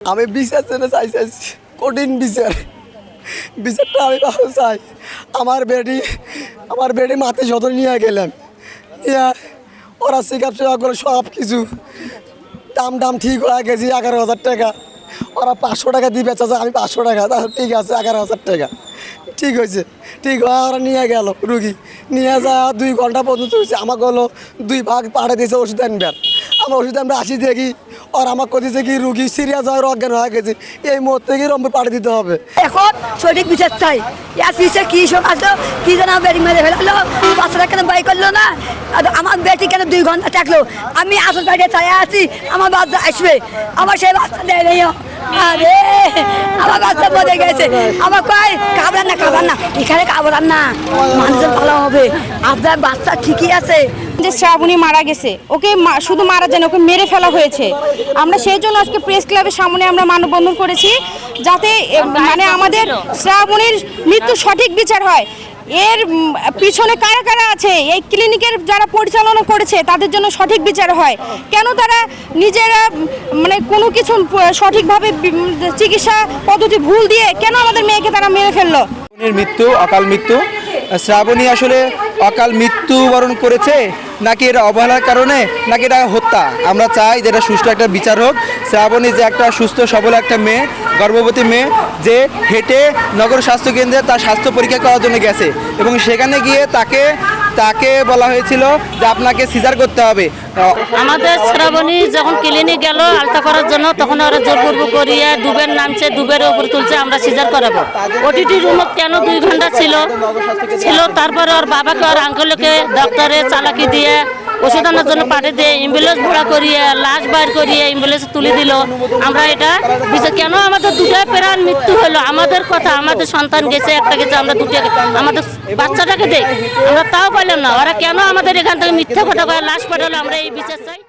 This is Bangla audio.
আমি বিচার জন্য চাইছি কঠিন বিচার। বিচারটা আমি ভালো চাই। আমার বেডি মাতে যত নিয়ে গেলেন, নিয়ে ওরা চেকআপ করে সব কিছু দাম ঠিক হয়ে গেছি 11,000 টাকা। ওরা 500 টাকা দিয়ে বেচা যায়, আমি 500 টাকা। তাহলে ঠিক আছে, 11,000 টাকা ঠিক হয়েছে। ঠিক হয় ওরা নিয়ে গেল রুগী, নিয়ে যায় 2 ঘন্টা পর্যন্ত হয়েছে। আমাকে হলো 2 ভাগ পাঠিয়ে দিয়েছে ওষুধ আনবেন। আমরা ওষুধ আমরা আসি দেখি আর আমাকে দিয়েছে কি রুগী সিরিয়াস হয়, অজ্ঞান হয়ে গেছে, এই মুহূর্তে কি রম্বে পাঠিয়ে দিতে হবে। এখন সঠিক বিচার চাই। বিচার কি সব আসলো, কি যেন বেড়ি মেরে ফেলালো, বাচ্চারা কেন বাই করলো না, আমার বেটি কেন 2 ঘন্টা থাকলো। আমি আসল বাড়িতে চাই আছি, আমার বাচ্চা আসবে, আমার সেই বাচ্চা দেয় নেই। আরে আমার বাচ্চা মরে গেছে। আমার কয় খাবার না এখানে খাবার না, মানুষের ভালো হবে। আপনার বাচ্চা ঠিকই আছে। যে শ্রাবণী মারা গেছে, ওকে শুধু মারা যায় না, ওকে মেরে ফেলা হয়েছে। আমরা সেই জন্য আজকে প্রেস ক্লাবের সামনে আমরা মানববন্ধন করেছি, যাতে মানে আমাদের শ্রাবণীর মৃত্যু সঠিক বিচার হয়। এর পিছনে কারা কারা আছে, এই ক্লিনিকের যারা পরিচালনা করেছে তাদের জন্য সঠিক বিচার হয়। কেন তারা নিজেরা মানে কোনো কিছু সঠিকভাবে চিকিৎসা পদ্ধতি ভুল দিয়ে কেন আমাদের মেয়েকে তারা মেরে ফেললো? মৃত্যু, অকাল মৃত্যু। শ্রাবণী আসলে অকাল মৃত্যুবরণ করেছে নাকি এটা অবহেলার কারণে, নাকি এটা হত্যা? আমরা চাই যে এটা সুষ্ঠু একটা বিচার হোক। শ্রাবণী যে একটা সুস্থ সবল একটা মেয়ে, গর্ভবতী মেয়ে, যে হেঁটে নগর স্বাস্থ্য কেন্দ্রে তার স্বাস্থ্য পরীক্ষা করার জন্য গেছে এবং সেখানে গিয়ে তাকে বলা হয়েছিল যে আপনাকে সিজার করতে হবে। আমাদের শ্রাবণী যখন ক্লিনিক গেল আলতা করার জন্য, তখন ওরা জোরপূর্ব করিয়ে ডুবের নামছে, ডুবের উপর তুলছে, আমরা সিজার করাবো। ওটিটি রুমে কেন 2 ঘন্টা ছিল। তারপরে ওর বাবাকে আর আঙ্কেলকে ডক্টরে চালাকি দিয়ে ওষুধ আনার জন্য পাঠিয়ে দিয়ে অ্যাম্বুলেন্স ভাড়া করিয়ে লাশ বাইর করিয়ে অ্যাম্বুলেন্সে তুলে দিল। আমরা এটা কেন আমাদের 2টা প্রাণ মৃত্যু হলো। আমাদের কথা, আমাদের সন্তান গেছে, একটা গেছে, আমরা 2টা, আমাদের বাচ্চাটাকে দেখ, আমরা তাও পাইলাম না। ওরা কেন আমাদের এখান থেকে মিথ্যা কথা কয়ে লাশ পাঠালো? আমরা এই বিচার চাই।